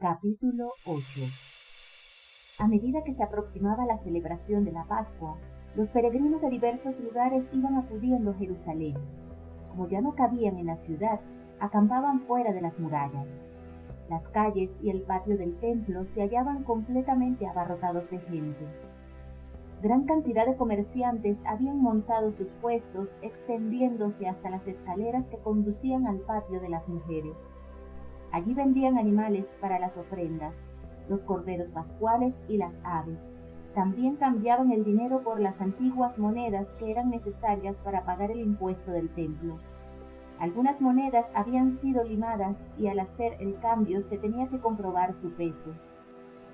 Capítulo 8. A medida que se aproximaba la celebración de la Pascua, los peregrinos de diversos lugares iban acudiendo a Jerusalén. Como ya no cabían en la ciudad, acampaban fuera de las murallas. Las calles y el patio del templo se hallaban completamente abarrotados de gente. Gran cantidad de comerciantes habían montado sus puestos, extendiéndose hasta las escaleras que conducían al patio de las mujeres. Allí vendían animales para las ofrendas, los corderos pascuales y las aves. También cambiaban el dinero por las antiguas monedas que eran necesarias para pagar el impuesto del templo. Algunas monedas habían sido limadas y al hacer el cambio se tenía que comprobar su peso.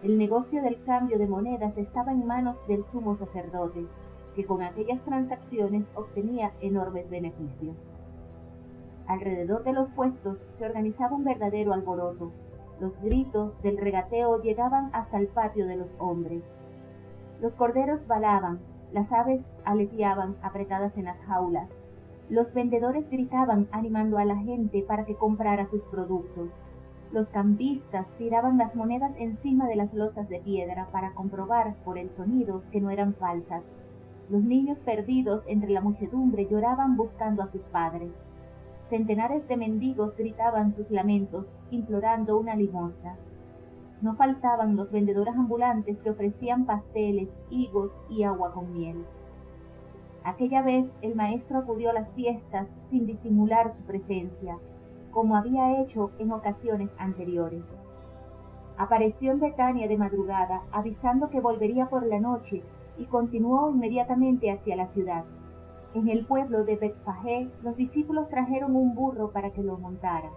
El negocio del cambio de monedas estaba en manos del sumo sacerdote, que con aquellas transacciones obtenía enormes beneficios. Alrededor de los puestos se organizaba un verdadero alboroto. Los gritos del regateo llegaban hasta el patio de los hombres. Los corderos balaban, las aves aleteaban apretadas en las jaulas. Los vendedores gritaban animando a la gente para que comprara sus productos. Los campistas tiraban las monedas encima de las losas de piedra para comprobar por el sonido que no eran falsas. Los niños perdidos entre la muchedumbre lloraban buscando a sus padres. Centenares de mendigos gritaban sus lamentos, implorando una limosna. No faltaban los vendedores ambulantes que ofrecían pasteles, higos y agua con miel. Aquella vez el maestro acudió a las fiestas sin disimular su presencia, como había hecho en ocasiones anteriores. Apareció en Betania de madrugada, avisando que volvería por la noche, y continuó inmediatamente hacia la ciudad. En el pueblo de Betfagé, los discípulos trajeron un burro para que lo montara.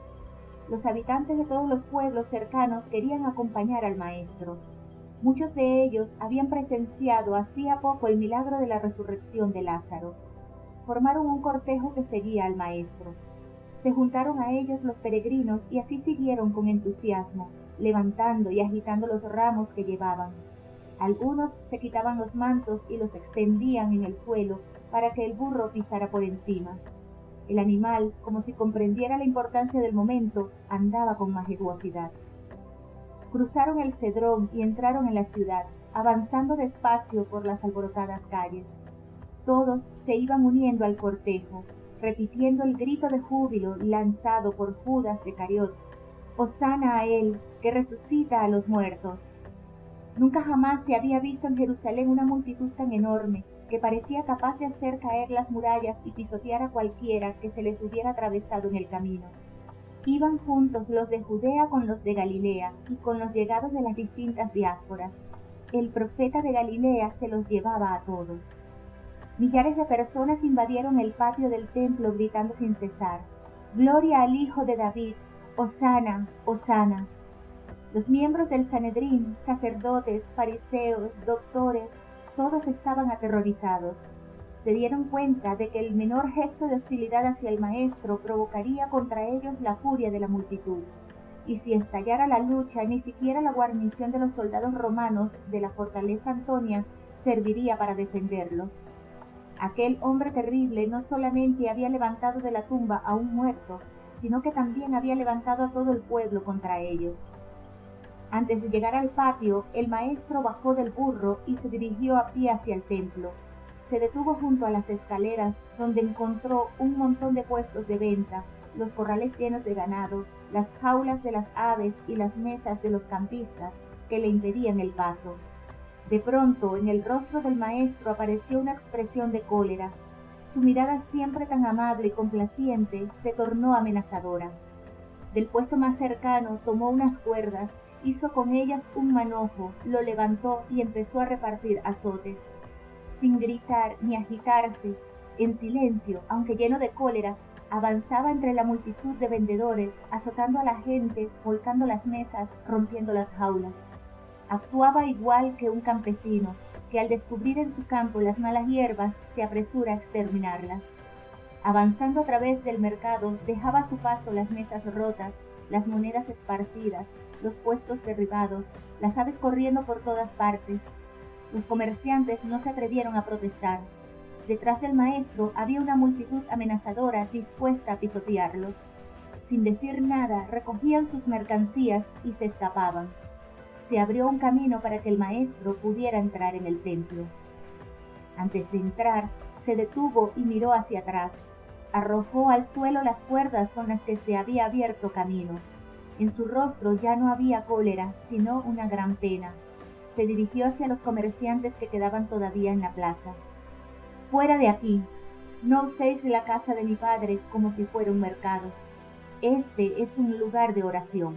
Los habitantes de todos los pueblos cercanos querían acompañar al maestro. Muchos de ellos habían presenciado hacía poco el milagro de la resurrección de Lázaro. Formaron un cortejo que seguía al maestro. Se juntaron a ellos los peregrinos y así siguieron con entusiasmo, levantando y agitando los ramos que llevaban. Algunos se quitaban los mantos y los extendían en el suelo para que el burro pisara por encima. El animal, como si comprendiera la importancia del momento, andaba con majestuosidad. Cruzaron el Cedrón y entraron en la ciudad, avanzando despacio por las alborotadas calles. Todos se iban uniendo al cortejo, repitiendo el grito de júbilo lanzado por Judas de Cariot: «Hosana a él, que resucita a los muertos». Nunca jamás se había visto en Jerusalén una multitud tan enorme, que parecía capaz de hacer caer las murallas y pisotear a cualquiera que se les hubiera atravesado en el camino. Iban juntos los de Judea con los de Galilea y con los llegados de las distintas diásporas. El profeta de Galilea se los llevaba a todos. Millares de personas invadieron el patio del templo gritando sin cesar: «Gloria al Hijo de David, Hosana, Hosana». Los miembros del Sanedrín, sacerdotes, fariseos, doctores, todos estaban aterrorizados. Se dieron cuenta de que el menor gesto de hostilidad hacia el maestro provocaría contra ellos la furia de la multitud, y si estallara la lucha, ni siquiera la guarnición de los soldados romanos de la fortaleza Antonia serviría para defenderlos. Aquel hombre terrible no solamente había levantado de la tumba a un muerto, sino que también había levantado a todo el pueblo contra ellos. Antes de llegar al patio, el maestro bajó del burro y se dirigió a pie hacia el templo. Se detuvo junto a las escaleras, donde encontró un montón de puestos de venta, los corrales llenos de ganado, las jaulas de las aves y las mesas de los campistas que le impedían el paso. De pronto, en el rostro del maestro apareció una expresión de cólera. Su mirada, siempre tan amable y complaciente, se tornó amenazadora. Del puesto más cercano tomó unas cuerdas, hizo con ellas un manojo, lo levantó y empezó a repartir azotes. Sin gritar ni agitarse, en silencio, aunque lleno de cólera, avanzaba entre la multitud de vendedores, azotando a la gente, volcando las mesas, rompiendo las jaulas. Actuaba igual que un campesino, que al descubrir en su campo las malas hierbas, se apresura a exterminarlas. Avanzando a través del mercado, dejaba a su paso las mesas rotas, las monedas esparcidas, los puestos derribados, las aves corriendo por todas partes. Los comerciantes no se atrevieron a protestar. Detrás del maestro había una multitud amenazadora dispuesta a pisotearlos. sin decir nada, recogían sus mercancías y se escapaban. Se abrió un camino para que el maestro pudiera entrar en el templo. Antes de entrar, se detuvo y miró hacia atrás. Arrojó al suelo las cuerdas con las que se había abierto camino. En su rostro ya no había cólera, sino una gran pena. Se dirigió hacia los comerciantes que quedaban todavía en la plaza. «Fuera de aquí. No uséis la casa de mi padre como si fuera un mercado. Este es un lugar de oración».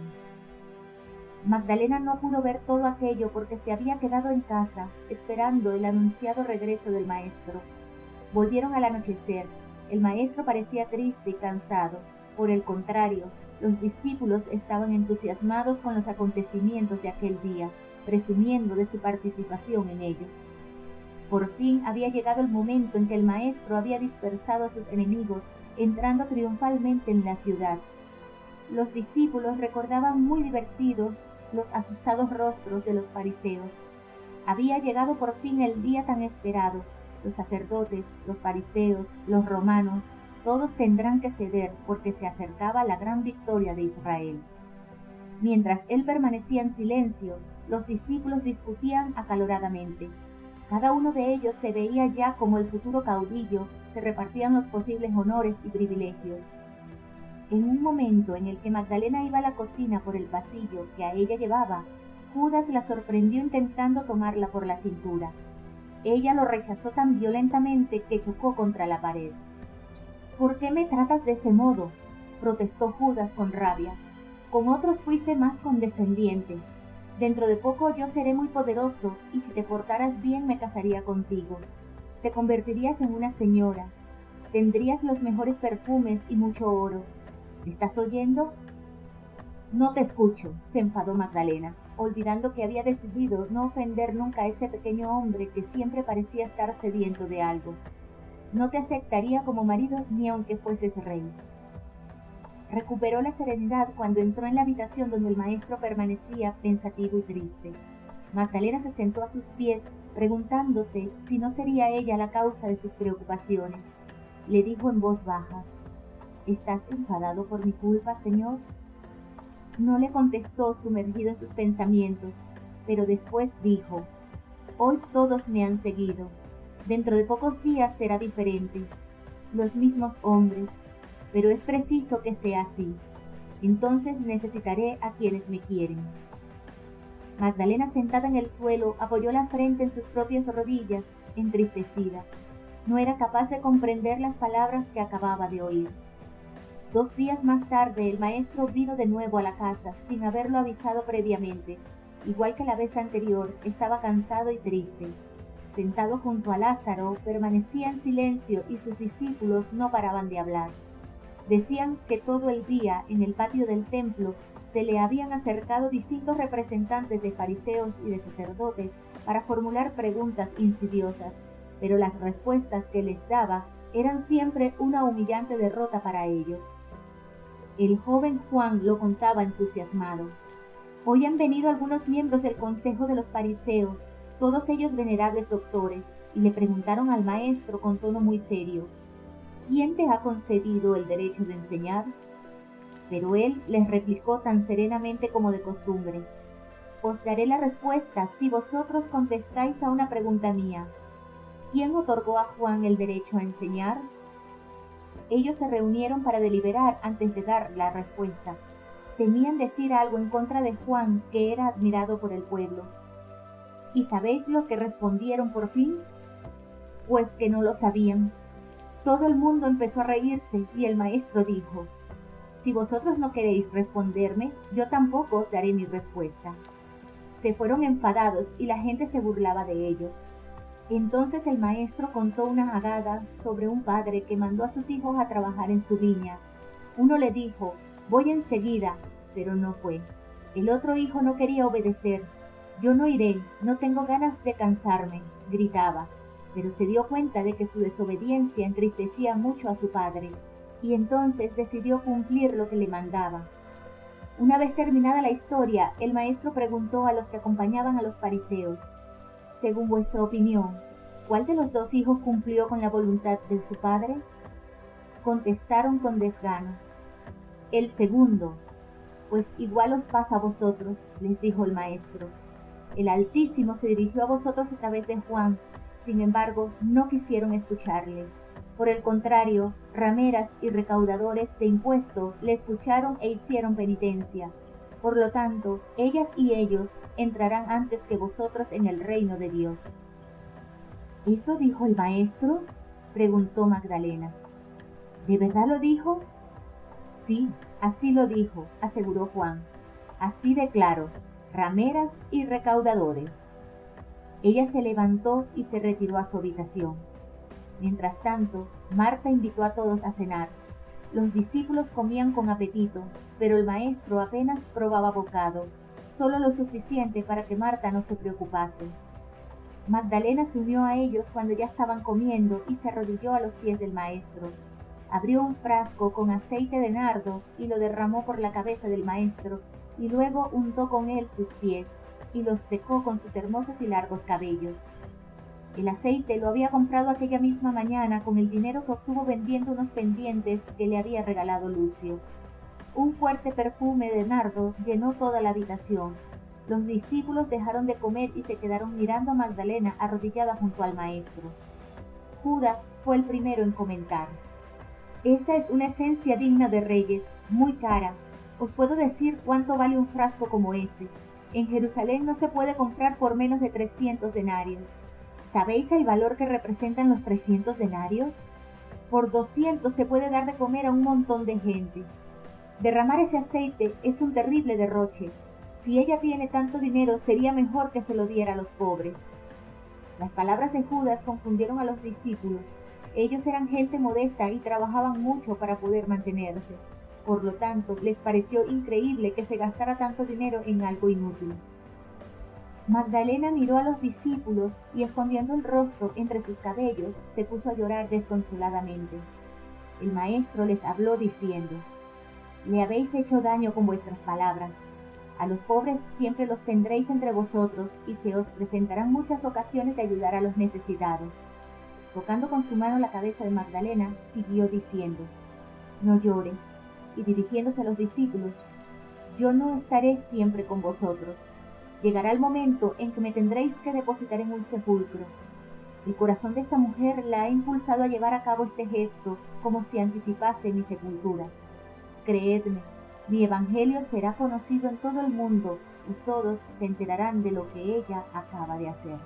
Magdalena no pudo ver todo aquello porque se había quedado en casa, esperando el anunciado regreso del maestro. Volvieron al anochecer. El maestro parecía triste y cansado. Por el contrario, los discípulos estaban entusiasmados con los acontecimientos de aquel día, presumiendo de su participación en ellos. Por fin había llegado el momento en que el maestro había dispersado a sus enemigos, entrando triunfalmente en la ciudad. Los discípulos recordaban muy divertidos los asustados rostros de los fariseos. Había llegado por fin el día tan esperado. Los sacerdotes, los fariseos, los romanos, todos tendrán que ceder porque se acercaba la gran victoria de Israel. Mientras él permanecía en silencio, los discípulos discutían acaloradamente. Cada uno de ellos se veía ya como el futuro caudillo, se repartían los posibles honores y privilegios. En un momento en el que Magdalena iba a la cocina por el pasillo que a ella llevaba, Judas la sorprendió intentando tomarla por la cintura. Ella lo rechazó tan violentamente que chocó contra la pared. «¿Por qué me tratas de ese modo?», protestó Judas con rabia. «Con otros fuiste más condescendiente. Dentro de poco yo seré muy poderoso y si te portaras bien me casaría contigo. Te convertirías en una señora. Tendrías los mejores perfumes y mucho oro. ¿Estás oyendo?». «No te escucho», se enfadó Magdalena, olvidando que había decidido no ofender nunca a ese pequeño hombre que siempre parecía estar sediento de algo. «No te aceptaría como marido ni aunque fueses rey». Recuperó la serenidad cuando entró en la habitación donde el maestro permanecía pensativo y triste. Magdalena se sentó a sus pies, preguntándose si no sería ella la causa de sus preocupaciones. Le dijo en voz baja: «¿Estás enfadado por mi culpa, Señor?». No le contestó, sumergido en sus pensamientos, pero después dijo: «Hoy todos me han seguido. Dentro de pocos días será diferente. Los mismos hombres, pero es preciso que sea así. Entonces necesitaré a quienes me quieren». Magdalena, sentada en el suelo, apoyó la frente en sus propias rodillas, entristecida. No era capaz de comprender las palabras que acababa de oír. 2 días más tarde, el maestro vino de nuevo a la casa, sin haberlo avisado previamente. Igual que la vez anterior, estaba cansado y triste. Sentado junto a Lázaro, permanecía en silencio y sus discípulos no paraban de hablar. Decían que todo el día, en el patio del templo, se le habían acercado distintos representantes de fariseos y de sacerdotes para formular preguntas insidiosas, pero las respuestas que les daba eran siempre una humillante derrota para ellos. El joven Juan lo contaba entusiasmado. «Hoy han venido algunos miembros del consejo de los fariseos, todos ellos venerables doctores, y le preguntaron al maestro con tono muy serio: ¿quién te ha concedido el derecho de enseñar?». Pero él les replicó tan serenamente como de costumbre: «Os daré la respuesta si vosotros contestáis a una pregunta mía. ¿Quién otorgó a Juan el derecho a enseñar?». Ellos se reunieron para deliberar antes de dar la respuesta. Temían decir algo en contra de Juan, que era admirado por el pueblo. ¿Y sabéis lo que respondieron por fin? Pues que no lo sabían. Todo el mundo empezó a reírse y el maestro dijo: «Si vosotros no queréis responderme, yo tampoco os daré mi respuesta». Se fueron enfadados y la gente se burlaba de ellos. Entonces el maestro contó una agada sobre un padre que mandó a sus hijos a trabajar en su viña. Uno le dijo: «Voy enseguida», pero no fue. El otro hijo no quería obedecer. «Yo no iré, no tengo ganas de cansarme», gritaba, pero se dio cuenta de que su desobediencia entristecía mucho a su padre, y entonces decidió cumplir lo que le mandaba. Una vez terminada la historia, el maestro preguntó a los que acompañaban a los fariseos: «Según vuestra opinión, ¿cuál de los 2 hijos cumplió con la voluntad de su padre?». Contestaron con desgano: El segundo. Pues igual os pasa a vosotros, les dijo el maestro. El Altísimo se dirigió a vosotros a través de Juan, sin embargo, no quisieron escucharle. Por el contrario, rameras y recaudadores de impuesto le escucharon e hicieron penitencia. Por lo tanto, ellas y ellos entrarán antes que vosotros en el reino de Dios. ¿Eso dijo el maestro?, preguntó Magdalena. ¿De verdad lo dijo? Sí, así lo dijo, aseguró Juan. Así de claro, rameras y recaudadores. Ella se levantó y se retiró a su habitación. Mientras tanto, Marta invitó a todos a cenar. Los discípulos comían con apetito, pero el maestro apenas probaba bocado, solo lo suficiente para que Marta no se preocupase. Magdalena se unió a ellos cuando ya estaban comiendo y se arrodilló a los pies del maestro. Abrió un frasco con aceite de nardo y lo derramó por la cabeza del maestro, y luego untó con él sus pies, y los secó con sus hermosos y largos cabellos. El aceite lo había comprado aquella misma mañana con el dinero que obtuvo vendiendo unos pendientes que le había regalado Lucio. Un fuerte perfume de nardo llenó toda la habitación. Los discípulos dejaron de comer y se quedaron mirando a Magdalena arrodillada junto al maestro. Judas fue el primero en comentar. Esa es una esencia digna de reyes, muy cara. Os puedo decir cuánto vale un frasco como ese. En Jerusalén no se puede comprar por menos de 300 denarios. ¿Sabéis el valor que representan los 300 denarios? Por 200 se puede dar de comer a un montón de gente. Derramar ese aceite es un terrible derroche. Si ella tiene tanto dinero, sería mejor que se lo diera a los pobres. Las palabras de Judas confundieron a los discípulos. Ellos eran gente modesta y trabajaban mucho para poder mantenerse. Por lo tanto, les pareció increíble que se gastara tanto dinero en algo inútil. Magdalena miró a los discípulos y, escondiendo el rostro entre sus cabellos, se puso a llorar desconsoladamente. El maestro les habló diciendo: «Le habéis hecho daño con vuestras palabras. A los pobres siempre los tendréis entre vosotros y se os presentarán muchas ocasiones de ayudar a los necesitados». Tocando con su mano la cabeza de Magdalena, siguió diciendo: «No llores», y dirigiéndose a los discípulos: «Yo no estaré siempre con vosotros. Llegará el momento en que me tendréis que depositar en un sepulcro». El corazón de esta mujer la ha impulsado a llevar a cabo este gesto como si anticipase mi sepultura. Creedme, mi evangelio será conocido en todo el mundo y todos se enterarán de lo que ella acaba de hacer.